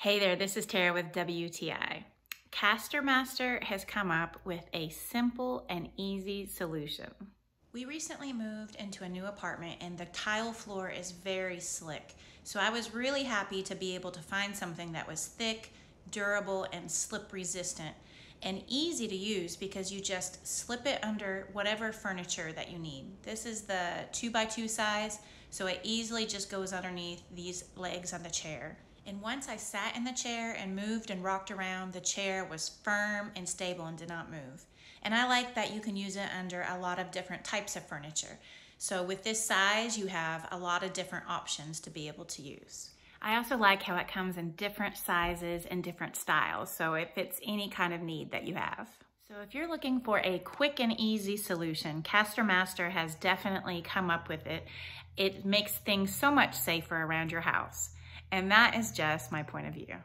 Hey there, this is Tara with WTI. CasterMaster has come up with a simple and easy solution. We recently moved into a new apartment and the tile floor is very slick. So I was really happy to be able to find something that was thick, durable, and slip resistant and easy to use because you just slip it under whatever furniture that you need. This is the 2x2 size, so it easily just goes underneath these legs on the chair. And once I sat in the chair and moved and rocked around, the chair was firm and stable and did not move. And I like that you can use it under a lot of different types of furniture. So with this size, you have a lot of different options to be able to use. I also like how it comes in different sizes and different styles, so it fits any kind of need that you have. So if you're looking for a quick and easy solution, CasterMaster has definitely come up with it. It makes things so much safer around your house. And that is just my point of view.